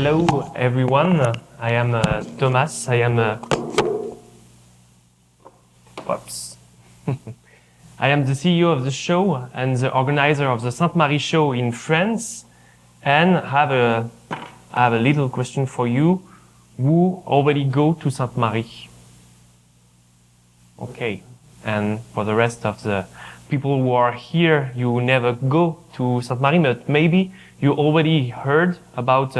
Hello, everyone. I am Thomas. I am whoops. I am the CEO of the show and the organizer of the Sainte-Marie show in France. And I have a little question for you. Who already go to Sainte-Marie? Okay. And for the rest of the people who are here, you never go to Sainte-Marie, but maybe you already heard about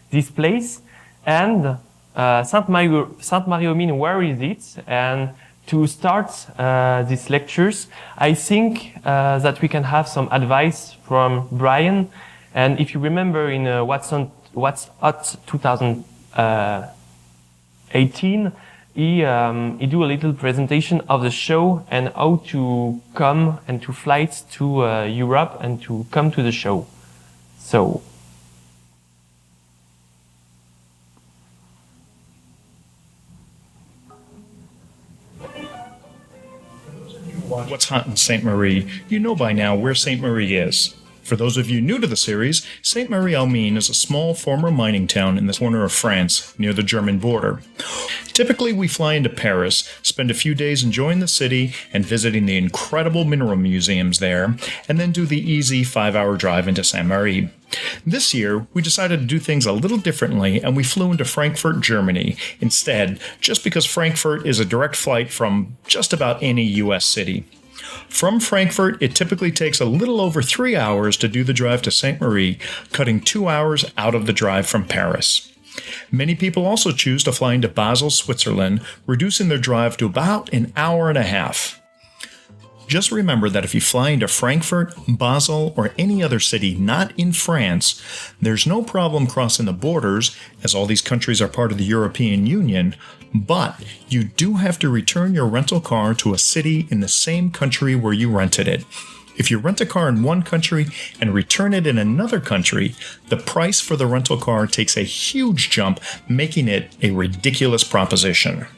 this place. And Sainte-Marie-aux-Mines, where is it? And to start these lectures, I think that we can have some advice from Brian. And if you remember in What's Hot 2018, he do a little presentation of the show and how to come and to flight to Europe and to come to the show. So. What's hot in Sainte-Marie? You know by now where Sainte-Marie is. For those of you new to the series, Sainte-Marie-aux-Mines is a small former mining town in the corner of France, near the German border. Typically, we fly into Paris, spend a few days enjoying the city and visiting the incredible mineral museums there, and then do the easy 5-hour drive into Sainte-Marie. This year, we decided to do things a little differently, and we flew into Frankfurt, Germany, instead, just because Frankfurt is a direct flight from just about any U.S. city. From Frankfurt, it typically takes a little over 3 hours to do the drive to Sainte-Marie, cutting 2 hours out of the drive from Paris. Many people also choose to fly into Basel, Switzerland, reducing their drive to about an hour and a half. Just remember that if you fly into Frankfurt, Basel, or any other city not in France, there's no problem crossing the borders, as all these countries are part of the European Union, but you do have to return your rental car to a city in the same country where you rented it. If you rent a car in one country and return it in another country, the price for the rental car takes a huge jump, making it a ridiculous proposition.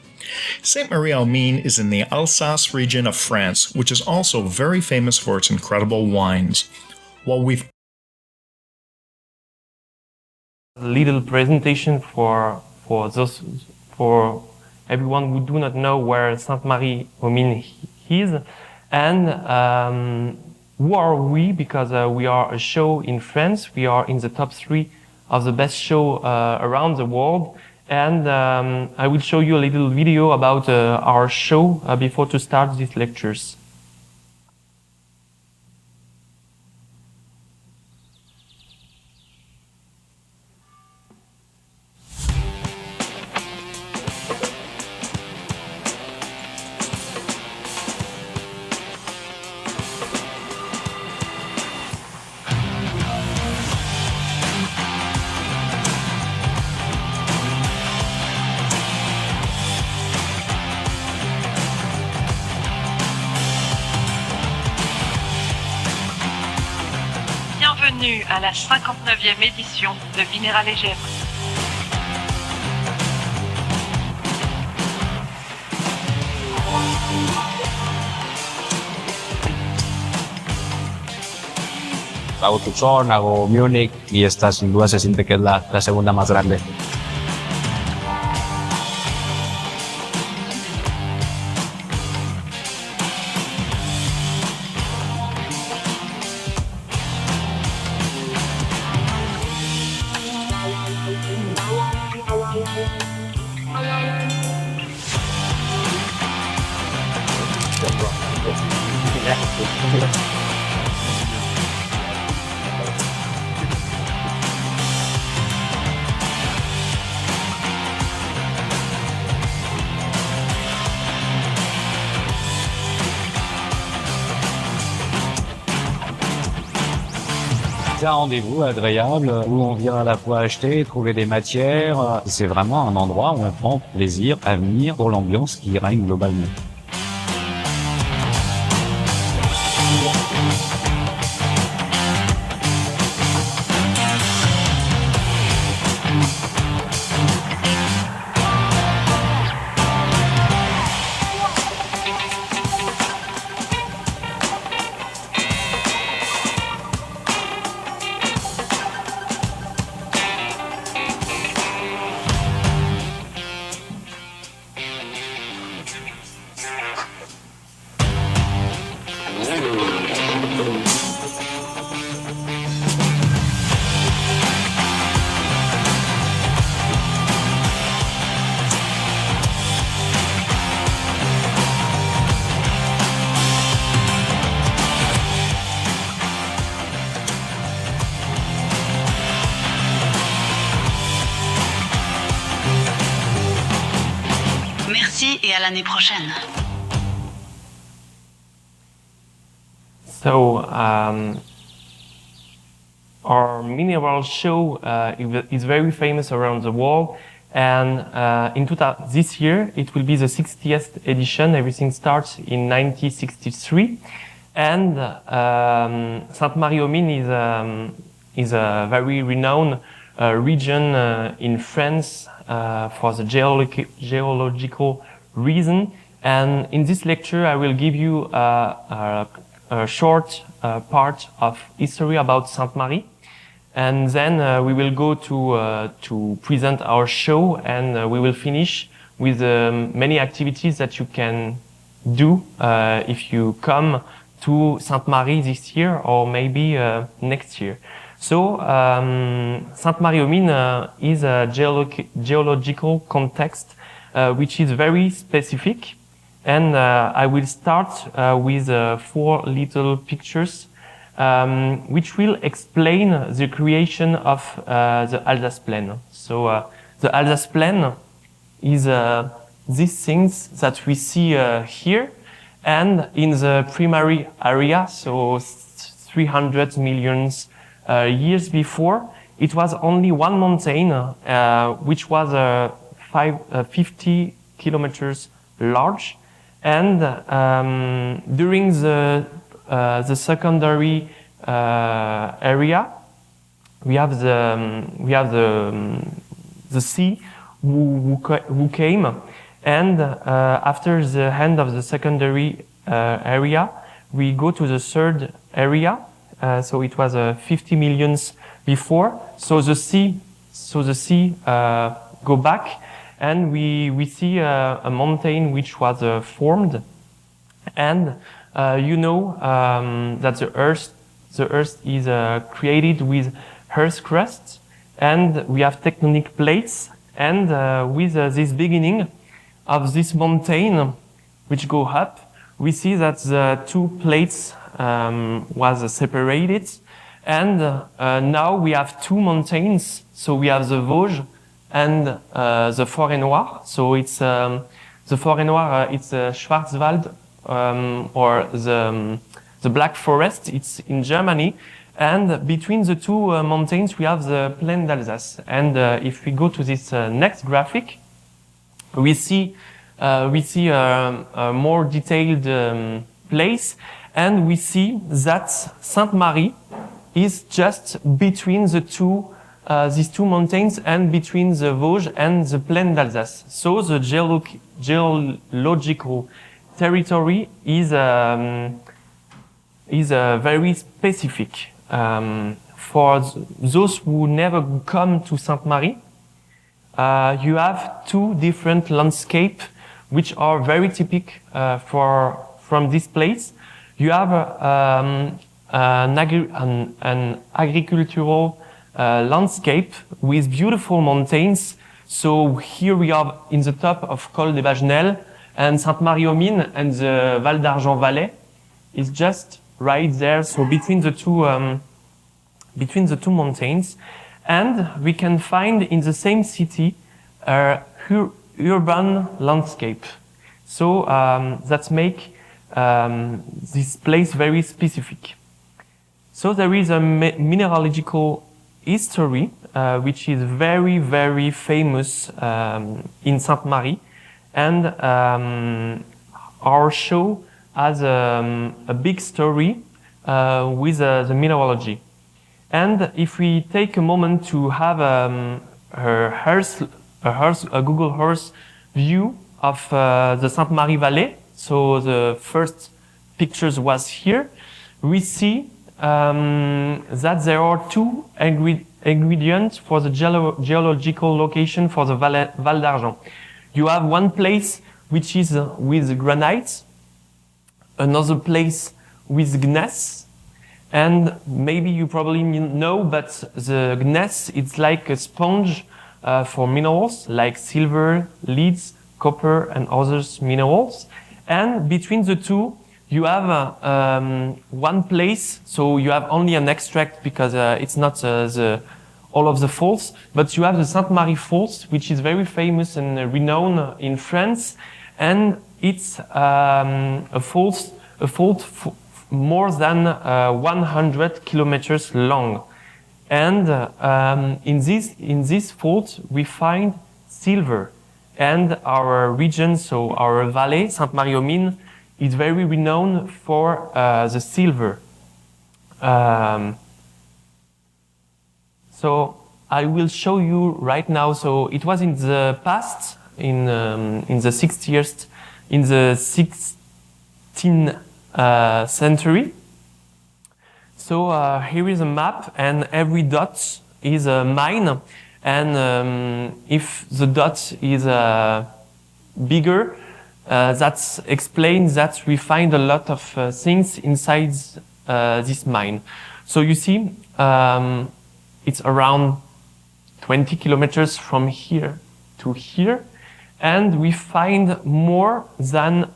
Sainte-Marie-aux-Mines is in the Alsace region of France, which is also very famous for its incredible wines. While we've a little presentation for everyone who do not know where Sainte-Marie-aux-Mines is, and who are we? Because we are a show in France. We are in the top 3 of the best show around the world. And I will show you a little video about our show before to start these lectures. Bienvenue à la 59e édition de Minéral et Gemmes. Hago Tucson, hago Munich y esta sin duda se siente que es la segunda más grande. C'est un rendez-vous agréable où on vient à la fois acheter, trouver des matières. C'est vraiment un endroit où on prend plaisir à venir pour l'ambiance qui règne globalement. Merci et à l'année prochaine. So, our mineral show is very famous around the world, and this year it will be the 60th edition. Everything starts in 1963, and Sainte-Marie-aux-Mines is a very renowned region in France for the geological reason. And in this lecture, I will give you a short part of history about Sainte-Marie, and then we will go to present our show, and we will finish with many activities that you can do if you come to Sainte-Marie this year or maybe next year. So Sainte-Marie-aux-Mines is a geological context which is very specific. And I will start with 4 little pictures which will explain the creation of the Alsace Plain. So the Alsace Plain is these things that we see here, and in the primary area, so 300 million years before, it was only one mountain which was 50 kilometers large. And during the secondary area, we have the sea who came, and after the end of the secondary area, we go to the third area. So it was 50 million before. So the sea go back. And we see a mountain which was formed, and you know that the Earth is created with earth crust, and we have tectonic plates, and with this beginning of this mountain which go up, we see that the 2 plates was separated, and now we have 2 mountains. So we have the Vosges and the Forêt Noire. So it's the Forêt Noire, it's Schwarzwald, or the Black Forest. It's in Germany, and between the 2 mountains we have the Plain d'Alsace. And if we go to this next graphic, we see a more detailed place, and we see that Sainte-Marie is just between these 2 mountains, and between the Vosges and the Plain d'Alsace. So the geological territory is very specific. For those who never come to Sainte-Marie, you have 2 different landscapes which are very typical from this place. You have an agricultural landscape with beautiful mountains. So here we are in the top of Col des Vagenelles, and Sainte-Marie-aux-Mines and the Val d'Argent Valley is just right there. So between the two mountains, and we can find in the same city urban landscape. So that make this place very specific. So there is a mineralogical history which is very, very famous in Sainte-Marie, and our show has a big story with the mineralogy. And if we take a moment to have a Google Earth view of the Sainte-Marie Valley, so the first pictures was here, we see that there are 2 ingredients for the geological location for the Val d'Argent. You have one place which is with granite, another place with gneiss, and maybe you probably know, but the gneiss, it's like a sponge for minerals like silver, leads, copper, and other minerals. And between the 2, you have one place, so you have only an extract because it's not all of the faults, but you have the Sainte-Marie fault, which is very famous and renowned in France. and it's a fault more than 100 kilometers long. And in this fault, we find silver. And our region, so our valley, Sainte-Marie-aux-Mines, is very renowned for the silver. So I will show you right now. So it was in the past, in the 60th, in the 16th century. So here is a map, and every dot is a mine. And if the dot is bigger, that explains that we find a lot of things inside this mine. So you see, it's around 20 kilometers from here to here, and we find more than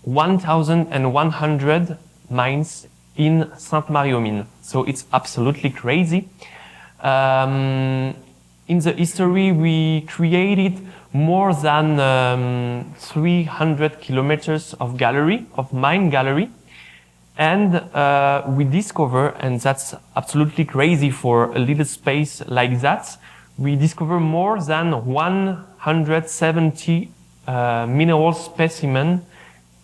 1,100 mines in Sainte-Marie-aux-Mines. So it's absolutely crazy. In the history, we created more than 300 kilometers of gallery, of mine gallery. And we discover, and that's absolutely crazy for a little space like that, we discover more than 170 mineral specimens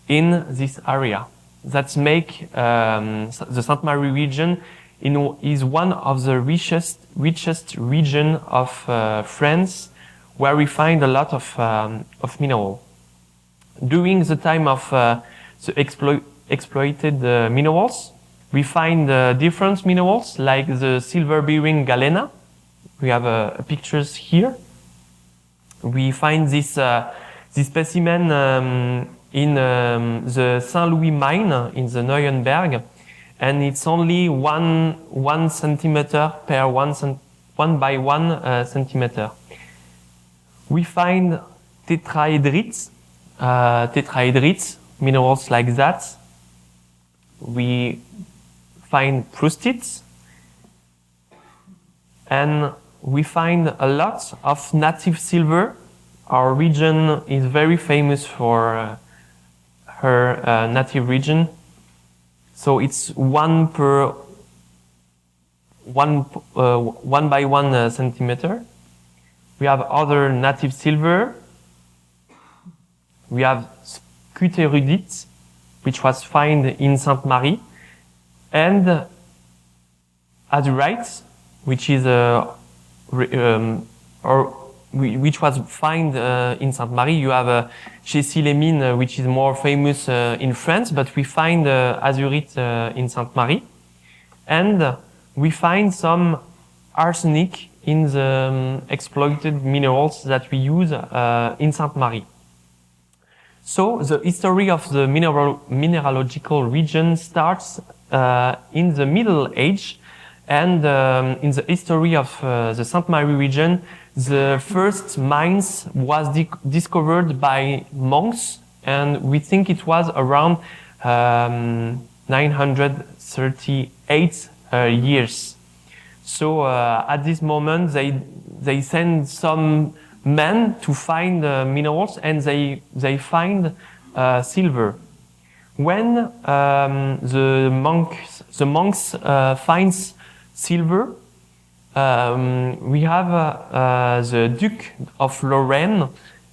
in this area. That make the Sainte-Marie region is one of the richest region of France, where we find a lot of mineral. During the time of the exploited minerals, we find different minerals like the silver-bearing galena. We have pictures here. We find this specimen in the Saint-Louis mine in the Neuenberg, and it's only one centimeter per one by one centimeter. We find tetrahedrites, minerals like that. We find prustites, and we find a lot of native silver. Our region is very famous for her native region. So it's one by one centimeter. We have other native silver. We have scuterudite, which was found in Sainte-Marie, and azurite, which is which was found in Sainte-Marie. You have Chécy-les-Mines, which is more famous in France, but we find azurite in Sainte-Marie. And we find some arsenic in the exploited minerals that we use in Sainte-Marie. So the history of the mineralogical region starts in the Middle Age, and in the history of the Sainte-Marie region, the first mines was discovered by monks, and we think it was around 938 years. So at this moment, they send some men to find minerals, and they find silver. When the monks finds silver, we have the Duke of Lorraine.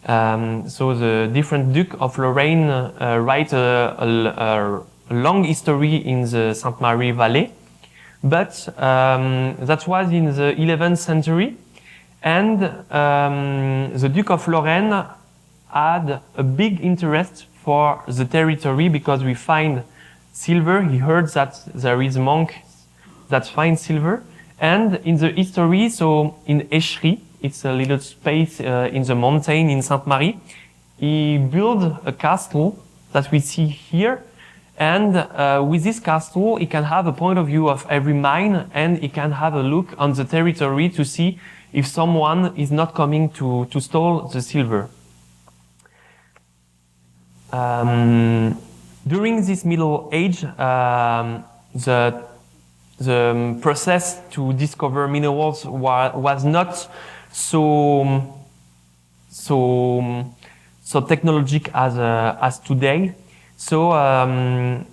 So the different Duke of Lorraine write a long history in the Sainte-Marie Valley, but that was in the 11th century, and the Duke of Lorraine had a big interest for the territory because we find silver. He heard that there is monks that find silver. And in the history, so in Echery, it's a little space in the mountain in Sainte-Marie, he built a castle that we see here. And with this castle, he can have a point of view of every mine, and he can have a look on the territory to see if someone is not coming to steal the silver. During this Middle Age, the process to discover minerals was not so so technological as today. So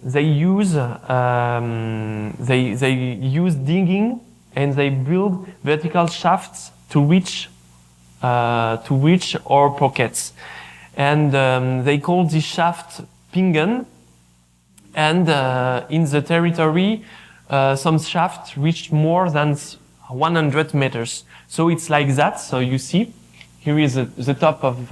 they use digging, and they build vertical shafts to reach our pockets, and they call this shaft pingen. And in the territory, some shafts reach more than 100 meters. So it's like that. So you see, here is the top of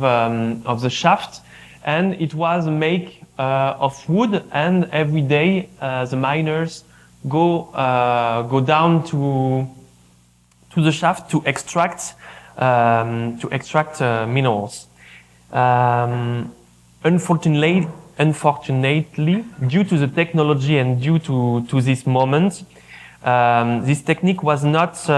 the shaft, and it was made of wood. And every day the miners go down to the shaft to extract minerals. Unfortunately, due to the technology and due to this moment, this technique was not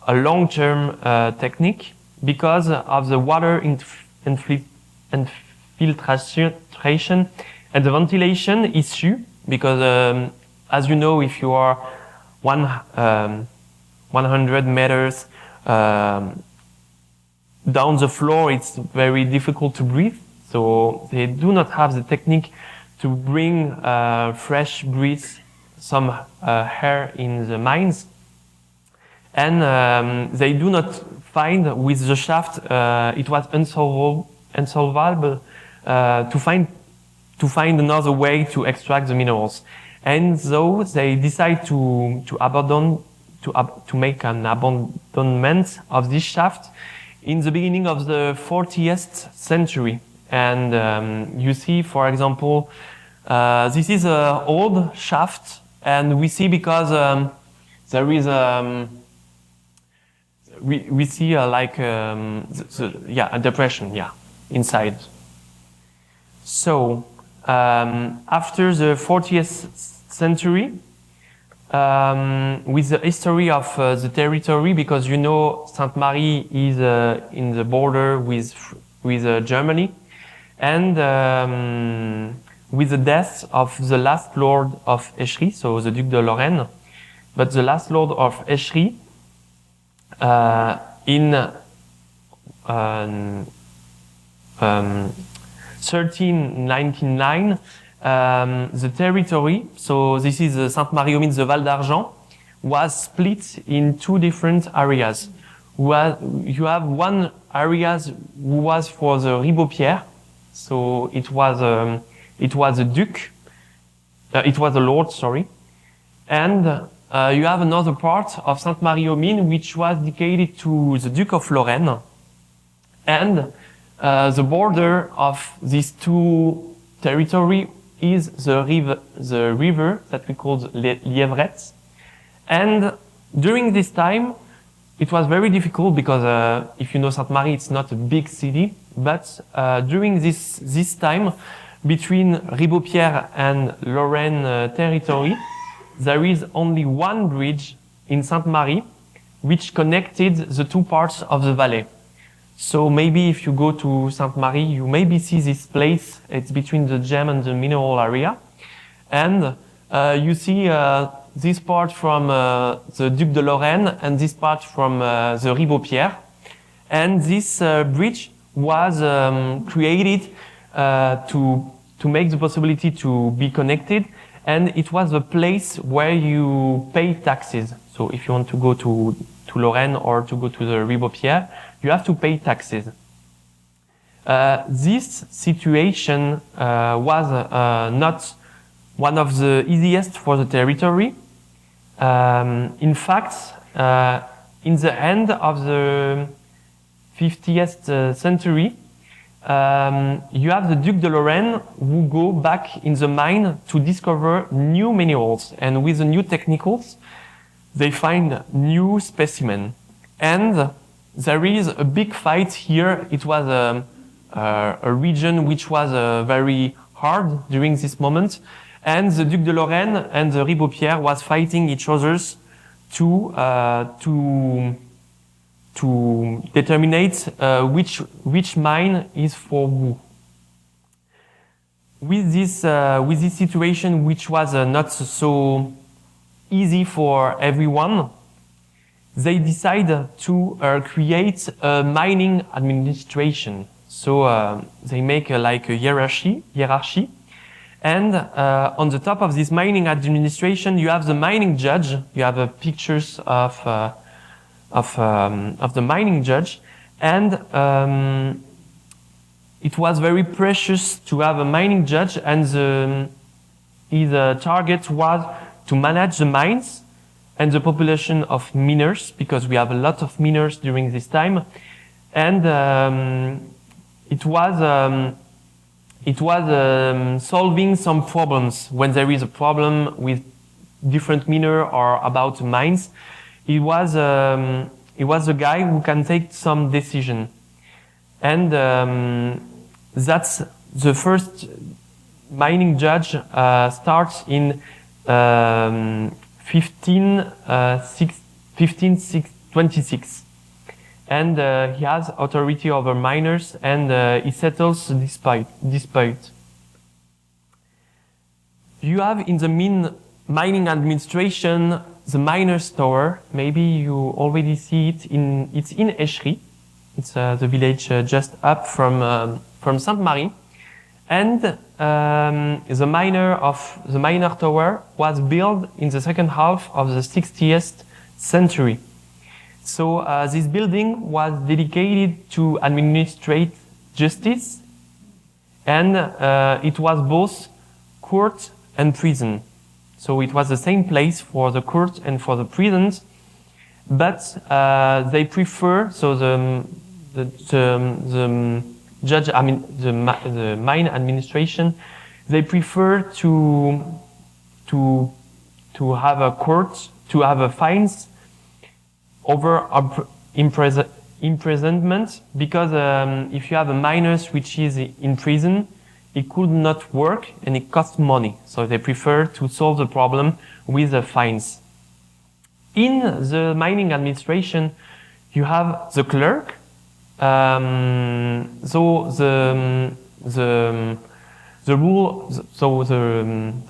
a long-term technique because of the water infiltration and the ventilation issue. Because as you know, if you are 100 meters down the floor, it's very difficult to breathe. So they do not have the technique to bring fresh breeze, some air in the mines. And they do not find with the shaft, it was unsolvable to find another way to extract the minerals. And so they decide to make an abandonment of this shaft in the beginning of the 40th century. And you see, for example, this is an old shaft, and we see because there is we see a depression, inside. So after the 40th century, with the history of the territory, because you know Sainte-Marie is in the border with Germany, and with the death of the last lord of Echery, so the Duc de Lorraine, but the last lord of Echery in 1399, the territory, so this is Sainte-Marie-aux-Mines, the Val d'Argent, was split in two different areas. You have one area who was for the Ribeaupierre, so it was a duke, it was a lord, sorry, and you have another part of Sainte-Marie-aux-Mines which was dedicated to the Duke of Lorraine, and the border of these two territories is the river that we call Lièvrette. And during this time, it was very difficult because if you know Sainte-Marie, it's not a big city, but during this time, between Ribeaupierre and Lorraine territory, there is only one bridge in Sainte-Marie which connected the two parts of the valley. So maybe if you go to Sainte-Marie, you maybe see this place. It's between the gem and the mineral area. And you see this part from the Duc de Lorraine and this part from the Ribeaupierre. And this bridge was created to make the possibility to be connected. And it was a place where you pay taxes. So if you want to go to Lorraine or to go to the Ribeaupierre, you have to pay taxes. This situation was not one of the easiest for the territory. In fact, in the end of the 50th century, you have the Duc de Lorraine who go back in the mine to discover new minerals, and with the new technicals, they find new specimen. And there is a big fight here. It was a region which was very hard during this moment, and the Duc de Lorraine and the Ribeaupierre was fighting each other to determine which mine is for who. With this situation, which was not so easy for everyone, they decide to create a mining administration. So they make like a hierarchy, and on the top of this mining administration, you have the mining judge. You have pictures of the mining judge, and it was very precious to have a mining judge, and his target was to manage the mines and the population of miners, because we have a lot of miners during this time, and it was solving some problems. When there is a problem with different miner or about mines, he was a guy who can take some decision. And that's the first mining judge starts in 1526. And he has authority over miners, and he settles dispute. You have in the mining administration the miners' tower. Maybe you already see it. It's in Echery. It's the village just up from Sainte-Marie, and the miner tower was built in the second half of the 60th century. So this building was dedicated to administrate justice, and it was both court and prison. So it was the same place for the court and for the prisons, but they prefer, so the judge, I mean the mine administration, they prefer to have a court, to have a fines over imprisonment, because if you have a miner which is in prison, it could not work and it costs money. So they prefer to solve the problem with the fines. In the mining administration, you have the clerk. So the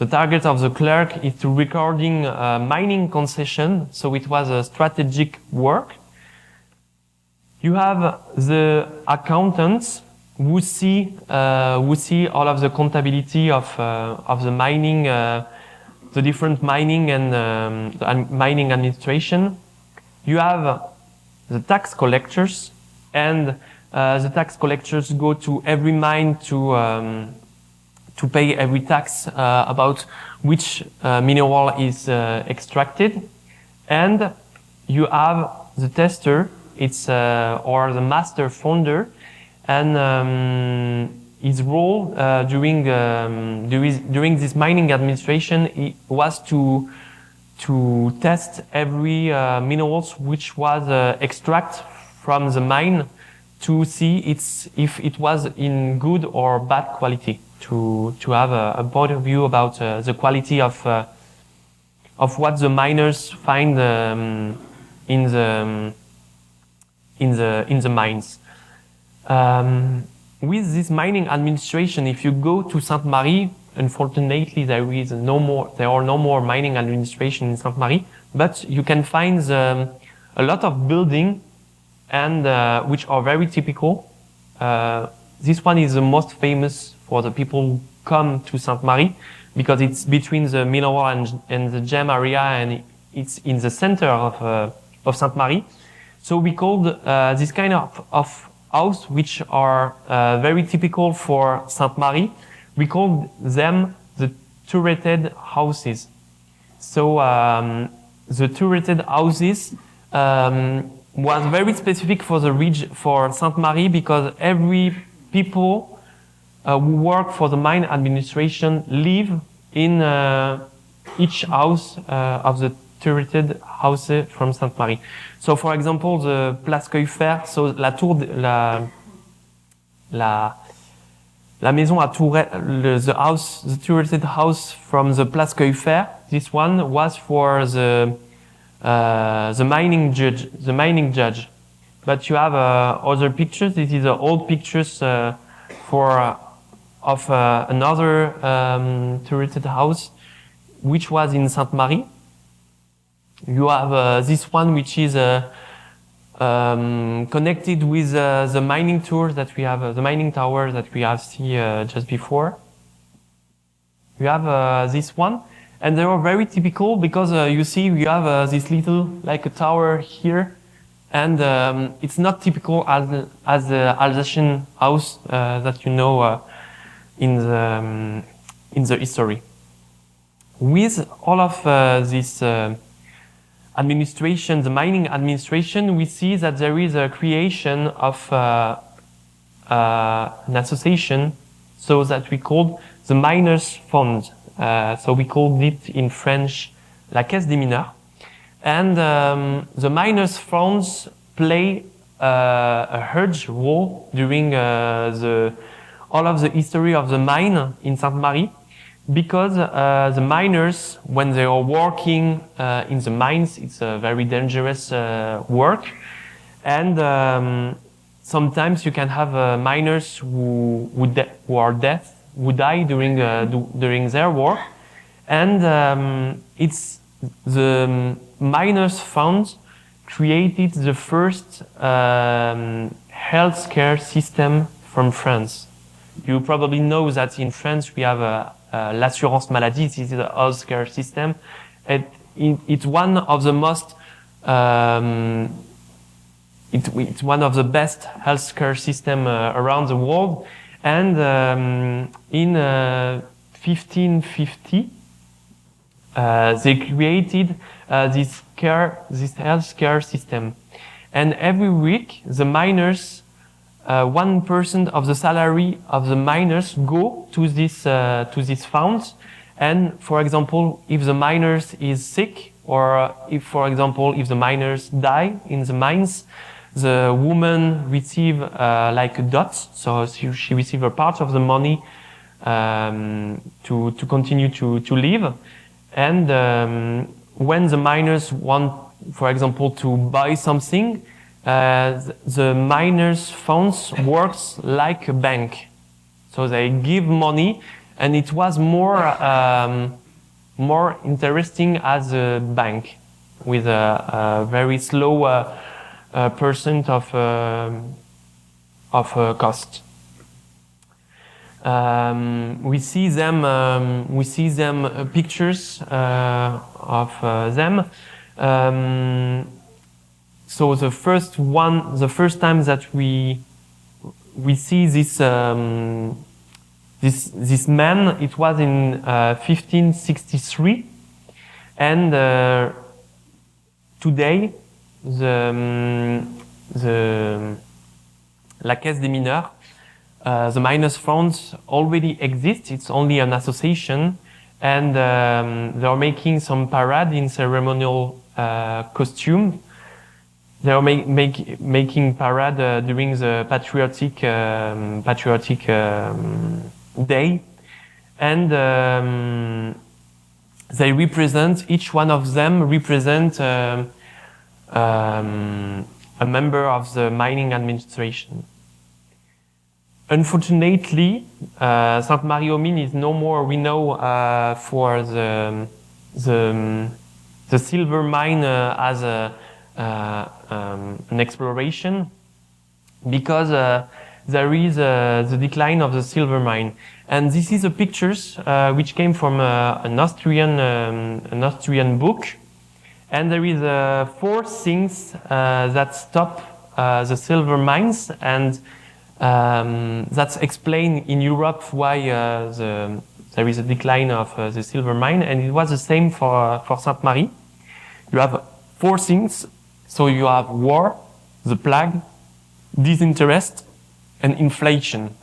target of the clerk is to recording mining concession. So it was a strategic work. You have the accountants who see all of the contability of the mining, the different mining and mining administration. You have the tax collectors, and the tax collectors go to every mine to pay every tax about which mineral is extracted. And you have the tester, it's or the master founder, and his role during this mining administration was to test every minerals which was extract from the mine, to see if it was in good or bad quality, to have a point of view about the quality of what the miners find in the mines. With this mining administration, if you go to Sainte-Marie, unfortunately there are no more mining administration in Sainte-Marie, but you can find a lot of buildings, and which are very typical. This one is the most famous for the people who come to Sainte-Marie, because it's between the mineral and the gem area, and it's in the center of Sainte-Marie. So we called this kind of house, which are very typical for Sainte-Marie, we call them the turreted houses. So the turreted houses was very specific for the region, for Sainte-Marie, because every people who work for the mine administration live in each house of the turreted house from Sainte-Marie. So, for example, the Place Cueillefer, so la maison à tourette, the turreted house from the Place Cueillefer, this one was for the mining judge. But you have other pictures. This is old pictures of another turreted house, which was in Sainte-Marie. You have this one, which is connected with the mining tour that we have, the mining tower that we have seen just before. You have this one, and they are very typical because you see you have this little, like a tower here, and it's not typical as the Alsatian house that you know in the history. With all of this administration, the mining administration, we see that there is a creation of an association, so that we called the Miners Fund. So we called it in French la Caisse des Mineurs. And the Miners Funds play a huge role during all of the history of the mine in Sainte-Marie, because the miners, when they are working in the mines, it's a very dangerous work. And sometimes you can have miners who die during their work. And it's the Miners Fund created the first healthcare system from France. You probably know that in France we have l'assurance maladie. This is a healthcare system. It's one of the most it's one of the best healthcare system around the world. And in 1550 they created this healthcare system, and every week the miners, 1% of the salary of the miners go to this fund. And for example, if the miners is sick, or if, for example, if the miners die in the mines, the woman receive like a dot, so she receive a part of the money to continue to live. And when the miners want, for example, to buy something, the miners' funds works like a bank. So they give money, and it was more interesting as a bank, with a very slow percent of cost. We see them pictures of them. So the first time that we see this this man, it was in 1563, and today the La Caisse des Mineurs, the Miners Fund already exists. It's only an association, and they are making some parade in ceremonial costume. They are making parade during the patriotic day, and they represent, each one of them represent a member of the mining administration. Unfortunately, Sainte-Marie-aux-Mines is no more, we know, for the silver mine as an exploration, because there is the decline of the silver mine. And this is a pictures which came from an Austrian book, and there is 4 things that stop the silver mines, and that's explained in Europe why there is a decline of the silver mine, and it was the same for Sainte-Marie. You have 4 things. So you have war, the plague, disinterest, and inflation.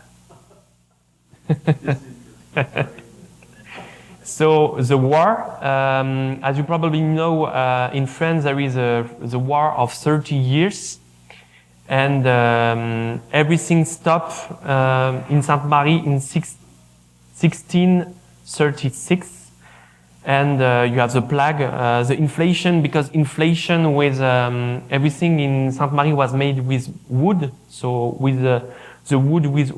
So the war, as you probably know, in France there is the war of 30 years, and everything stopped in Sainte-Marie in 1636. And you have the plague, the inflation, because inflation with everything in Sainte-Marie was made with wood. So with the wood which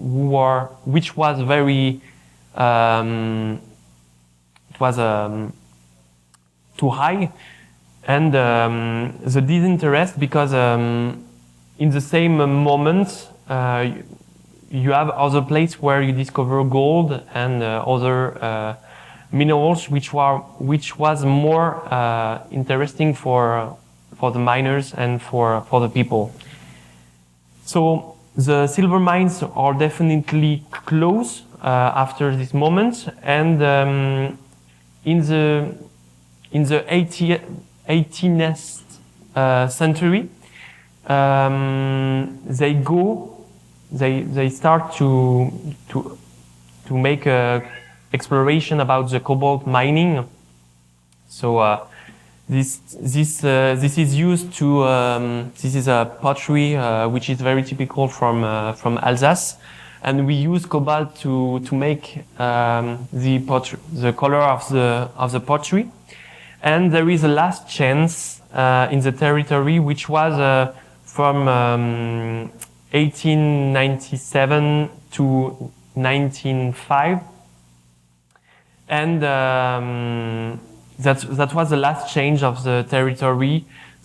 was very, it was too high, and the disinterest because in the same moment you have other places where you discover gold and other minerals which was more interesting for the miners and for the people. So the silver mines are definitely close after this moment, and in the 18th century they start to make exploration about the cobalt mining. So this is used to this is a pottery which is very typical from Alsace, and we use cobalt to make the color of the pottery. And there is a last chance in the territory which was from 1897 to 1905, and that was the last change of the territory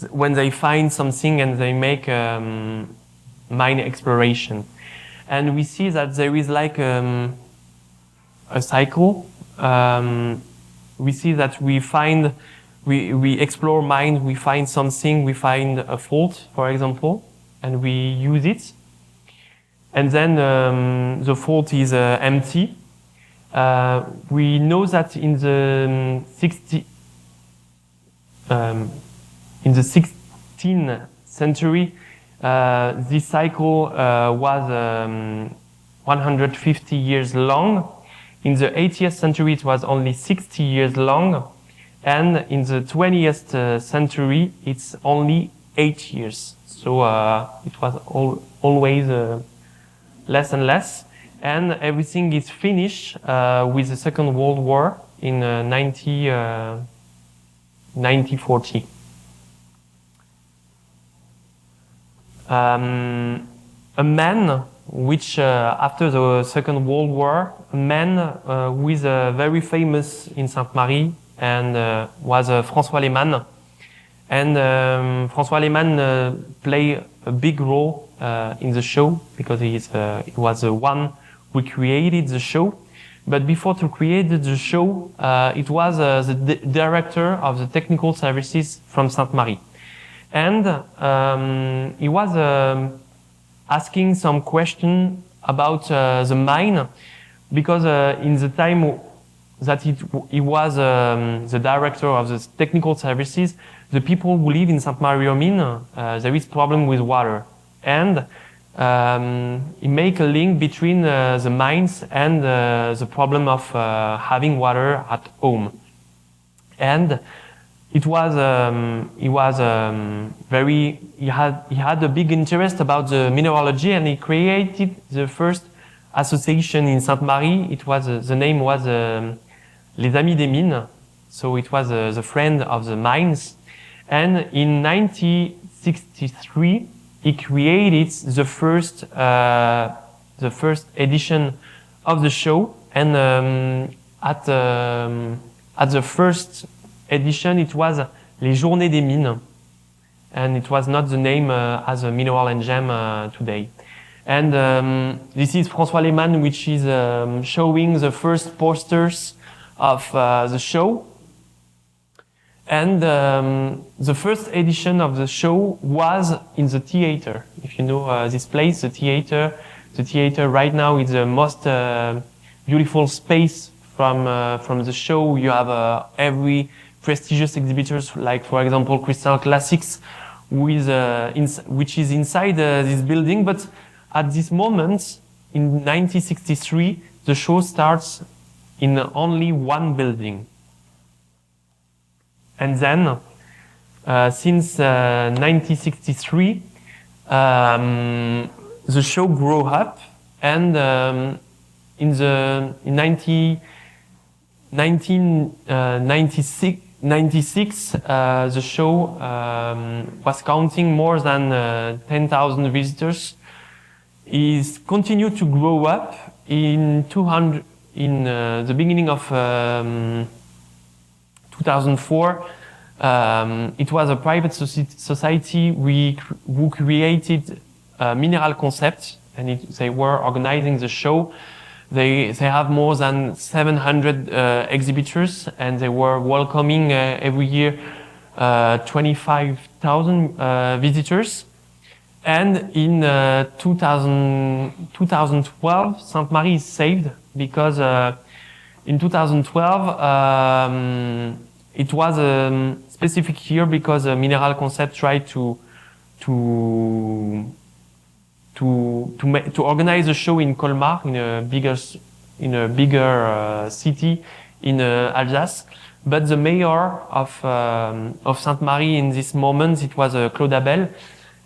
when they find something and they make mine exploration. And we see that there is like a cycle. We see that we explore mines, we find something, we find a fault, for example, and we use it. And then the fault is empty. We know that in the 16th century, this cycle was 150 years long. In the 18th century, it was only 60 years long, and in the 20th century, it's only 8 years. So it was always less and less. And everything is finished with the Second World War in 1940. A man which, after the Second World War, a man who is very famous in Sainte-Marie and was François Lehmann. And François Lehmann played a big role in the show because he was the one who created the show. But before to create the show, it was the director of the technical services from Sainte-Marie. And he was asking some question about the mine, because in the time that he was the director of the technical services, the people who live in Sainte-Marie-aux-Mines, there is problem with water. And he make a link between the mines and the problem of having water at home. And he had a big interest about the mineralogy, and he created the first association in Sainte-Marie. It was the name was Les Amis des Mines, so it was the friend of the mines. And in 1963, he created the first edition of the show, and at the first edition it was Les Journées des Mines, and it was not the name as a Mineral and Gem today. And this is François Lehmann, which is showing the first posters of the show. And the first edition of the show was in the theater. If you know this place, the theater right now is the most beautiful space from the show. You have every prestigious exhibitors, like for example Crystal Classics, which is inside this building. But at this moment, in 1963, the show starts in only one building. And then, since 1963, the show grew up, and in 1996, the show was counting more than 10,000 visitors. It continued to grow up in the beginning of 2004. It was a private society who created a mineral concept, and they were organizing the show. They have more than 700 exhibitors, and they were welcoming every year 25,000 visitors. And in 2012, Sainte-Marie is saved because in 2012 it was a specific year because the mineral concept tried to organize a show in Colmar, in a bigger city in Alsace. But the mayor of Sainte-Marie in this moment, it was Claude Abel.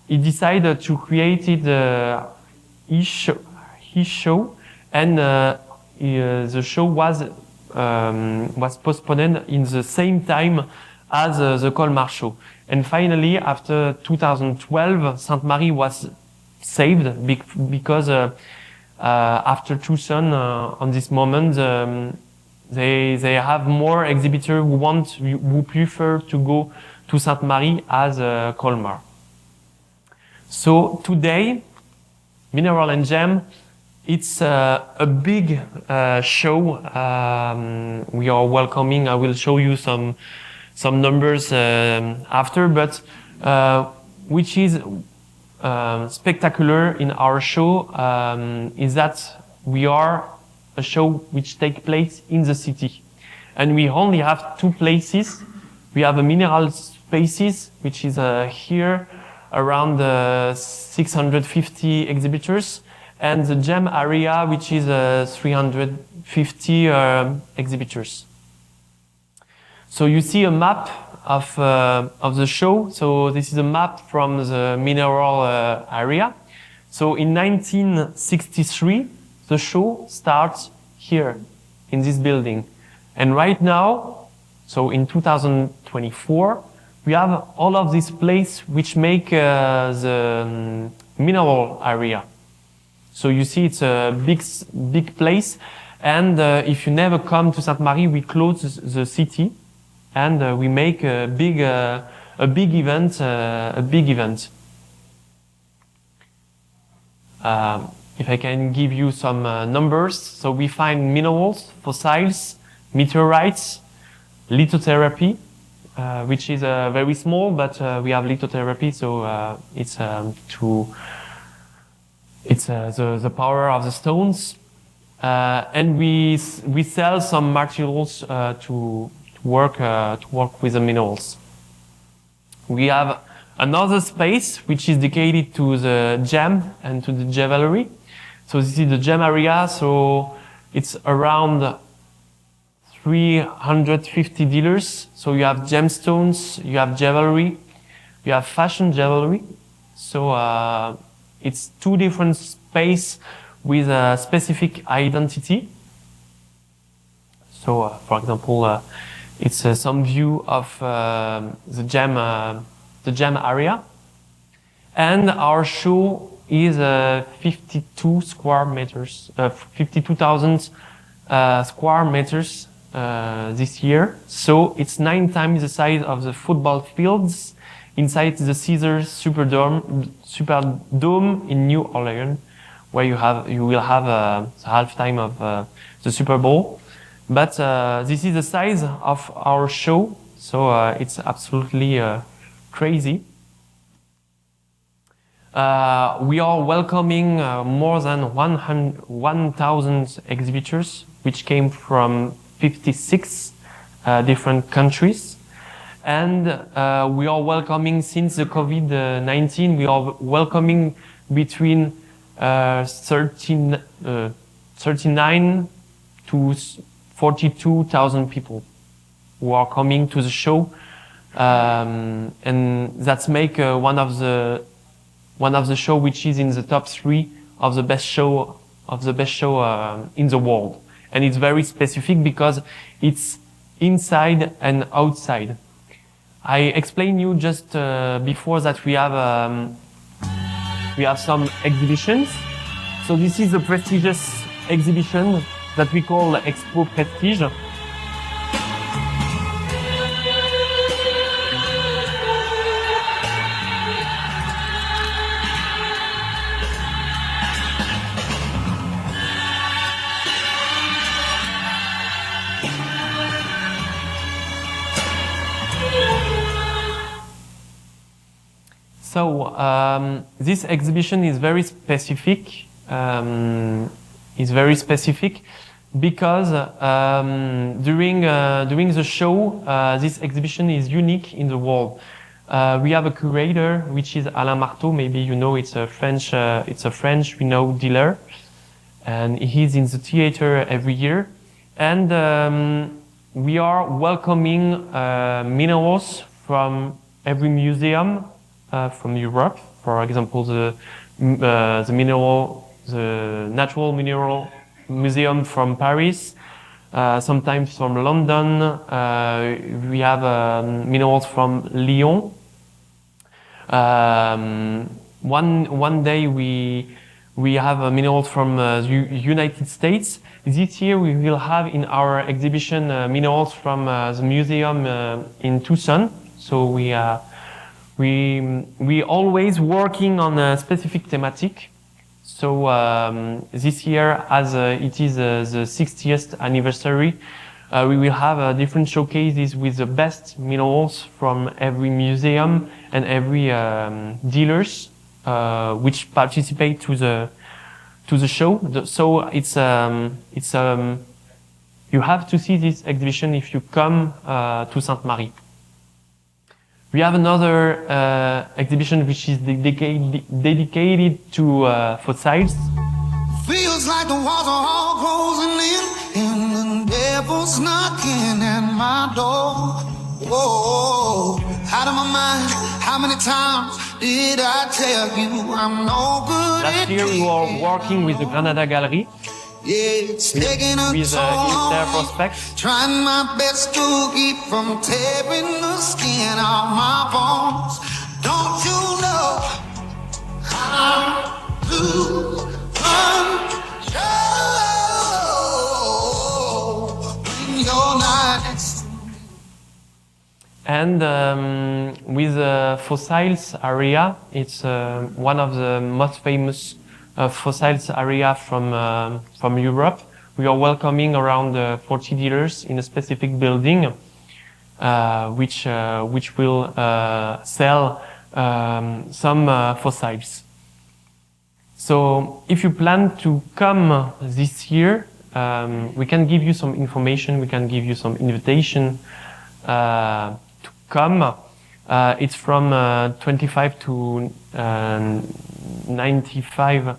He decided to create his show, and the show was postponed in the same time as the Colmar show. And finally, after 2012, Sainte-Marie was saved because after Tucson, on this moment, they have more exhibitors who prefer to go to Sainte-Marie as Colmar. So today, Mineral and Gem, it's a big show. We are welcoming. I will show you some numbers after, but which is spectacular in our show is that we are a show which takes place in the city, and we only have two places. We have a mineral spaces, which is here around 650 exhibitors, and the gem area, which is 350 exhibitors. So you see a map of the show. So this is a map from the mineral area. So in 1963, the show starts here in this building. And right now, so in 2024, we have all of these places which make the mineral area. So you see it's a big place. And if you never come to Sainte-Marie, we close the city and we make a big event. If I can give you some numbers, so we find minerals, fossils, meteorites, lithotherapy, which is very small, but we have lithotherapy, so it's the power of the stones, and we sell some materials to work with the minerals. We have another space which is dedicated to the gem and to the jewelry. So this is the gem area. So it's around 350 dealers. So you have gemstones, you have jewelry, you have fashion jewelry. So it's two different spaces with a specific identity. So for example, it's some view of the gem area, and our show is 52,000 square meters this year. So it's 9 times the size of the football fields inside the Caesars Superdome in New Orleans, where you will have the halftime of the Super Bowl. But this is the size of our show, so it's absolutely crazy. We are welcoming more than 1,000 exhibitors, which came from 56 different countries. And we are welcoming, since the COVID-19, we are welcoming between 39 to 42,000 people who are coming to the show, and that's make one of the show which is in the top 3 of the best show in the world. And it's very specific because it's inside and outside. I explained you just before that we have some exhibitions. So this is a prestigious exhibition that we call Expo Prestige. So this exhibition is very specific. Because during the show, this exhibition is unique in the world. We have a curator, which is Alain Marteau. Maybe you know it's a French renowned dealer, and he's in the theater every year. And we are welcoming minerals from every museum from Europe. For example, the Natural Mineral Museum from Paris, sometimes from London. We have minerals from Lyon. One day we have minerals from the United States. This year we will have in our exhibition minerals from the museum in Tucson. So we always working on a specific thematic. So this year, as it is the 60th anniversary, we will have different showcases with the best minerals from every museum and every dealers which participate to the show. So it's you have to see this exhibition if you come to Sainte-Marie. We have another exhibition which is dedicated to fossils. Feels like the walls are all closing in, and the devil's knocking at my door. Whoa, out of my mind. How many times did I tell you I'm no good? Last year we were working with the Granada Gallery. Yeah, it's taking a with their prospects. Trying my best to keep from tearing the skin off my bones. Don't you know how to control when you're not? And with the fossils area, it's one of the most famous fossils area from Europe. We are welcoming around 40 dealers in a specific building, which will sell some fossils. So if you plan to come this year, we can give you some information. We can give you some invitation to come. It's from 25 to 95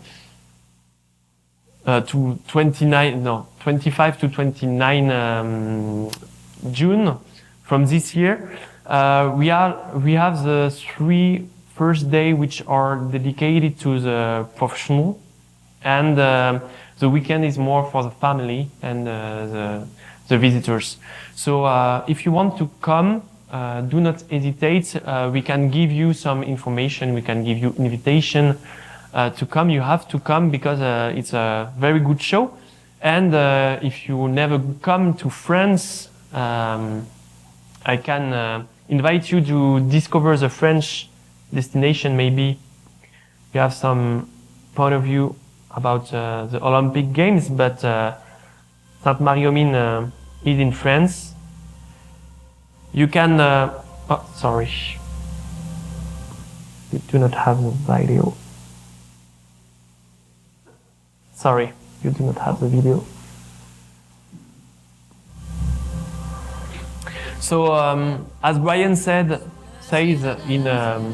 to 29. No, 25 to 29 June from this year. We have the 3 first day which are dedicated to the professional, and the weekend is more for the family and the visitors. So if you want to come, do not hesitate. We can give you some information. We can give you invitation to come. You have to come because it's a very good show. And if you never come to France, I can invite you to discover the French destination. Maybe you have some point of view about the Olympic Games, but Sainte-Marie-aux-Mines is in France. You can, oh, sorry. You do not have the video. Sorry, you do not have the video. So, as Brian says in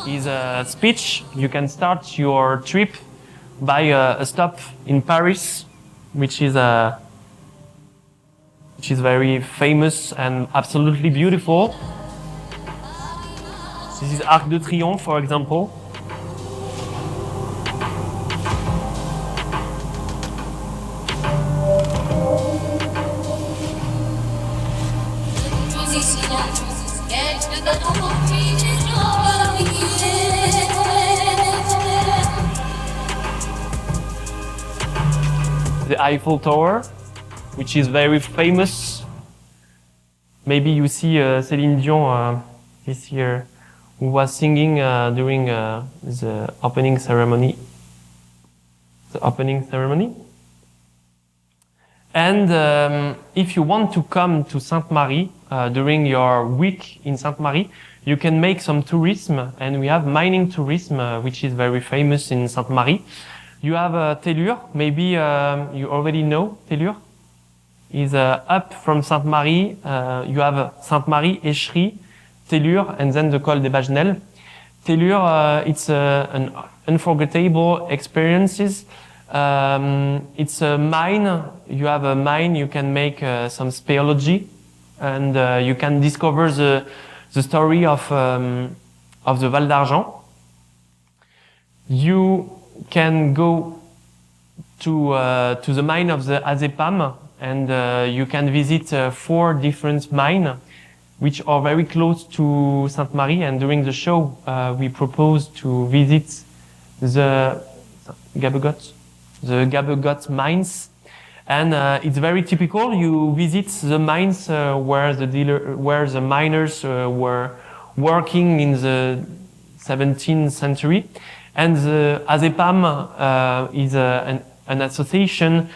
his speech, you can start your trip by a stop in Paris, which is very famous and absolutely beautiful. This is Arc de Triomphe, for example. The Eiffel Tower, which is very famous. Maybe you see Céline Dion this year, who was singing during the opening ceremony. And if you want to come to Sainte-Marie during your week in Sainte-Marie, you can make some tourism, and we have mining tourism, which is very famous in Sainte-Marie. You have Tellure, maybe you already know Tellure. Is up from Sainte-Marie. You have Sainte-Marie, Échery, Tellure, and then the Col des Bagenelles. Tellure, it's an unforgettable experiences. It's a mine. You have a mine. You can make some speleology, and you can discover the story of the Val d'Argent. You can go to the mine of the Azepam, and you can visit 4 different mines, which are very close to Sainte-Marie. And during the show, we propose to visit the Gabegot mines. And it's very typical. You visit the mines where the miners were working in the 17th century. And the Azepam is an association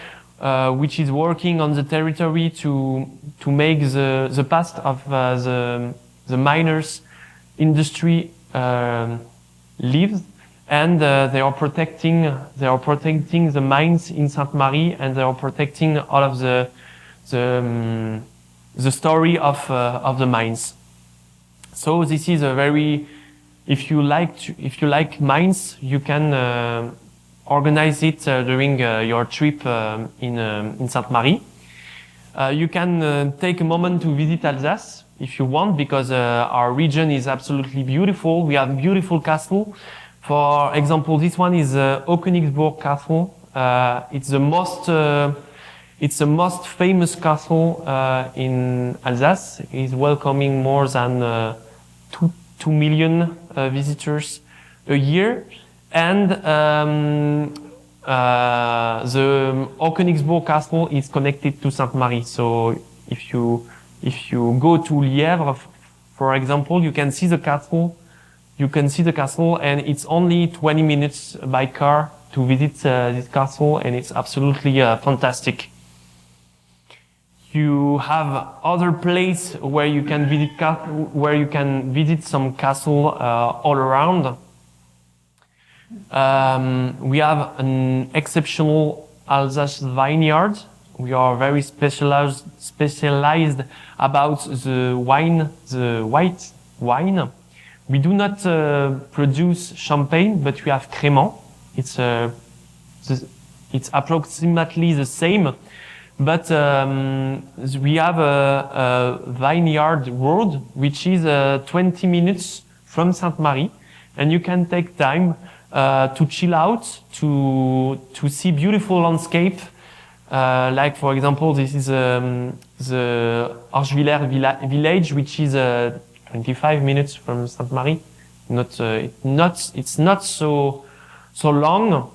which is working on the territory to make the past of the miners industry lives. And they are protecting the mines in Sainte-Marie, and they are protecting all of the story of the mines. So this is a very, if you like mines, you can organize it during your trip in Sainte-Marie. You can take a moment to visit Alsace if you want, because our region is absolutely beautiful. We have beautiful castle. For example, this one is Königsburg Castle. It's the most famous castle in Alsace. It's welcoming more than 2 million visitors a year. And the Königsburg Castle is connected to Sainte-Marie. So if you go to Lièvre, for example, you can see the castle. And it's only 20 minutes by car to visit this castle, and it's absolutely fantastic. You have other place where you can visit some castle all around. We have an exceptional Alsace vineyard. We are very specialized about the white wine. We do not produce champagne, but we have crément. It's approximately the same, but we have a vineyard road which is 20 minutes from Sainte-Marie, and you can take time to chill out, to see beautiful landscape. Like for example, this is the Orchevillers village, which is 25 minutes from Sainte-Marie. It's not so long.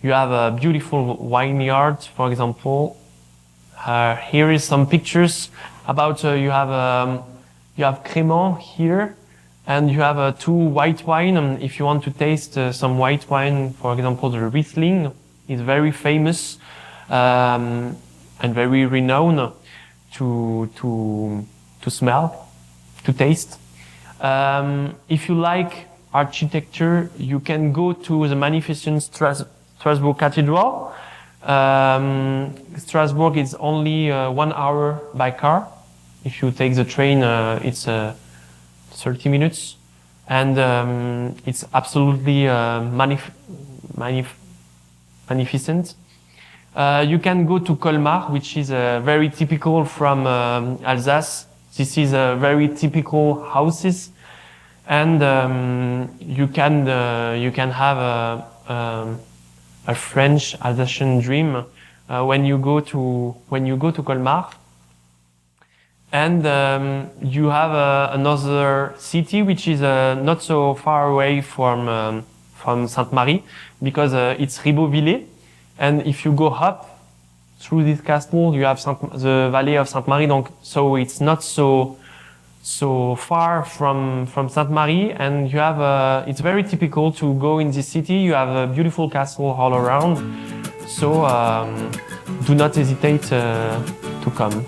You have a beautiful vineyard, for example. Here is some pictures about you have crément here, and you have 2 white wine. If you want to taste some white wine, for example, the Riesling is very famous and very renowned to smell, to taste. If you like architecture, you can go to the magnificent Strasbourg Cathedral. Strasbourg is only 1 hour by car. If you take the train, it's 30 minutes. And it's absolutely magnificent. You can go to Colmar, which is very typical from Alsace. This is very typical houses, and you can have a French Alsatian dream when you go to Colmar. And you have another city which is not so far away from Sainte-Marie, because it's Ribeauvillé. And if you go up through this castle, you have the valley of Sainte-Marie. So it's not so far from Sainte-Marie, and you have it's very typical to go in this city. You have a beautiful castle all around. So do not hesitate to come.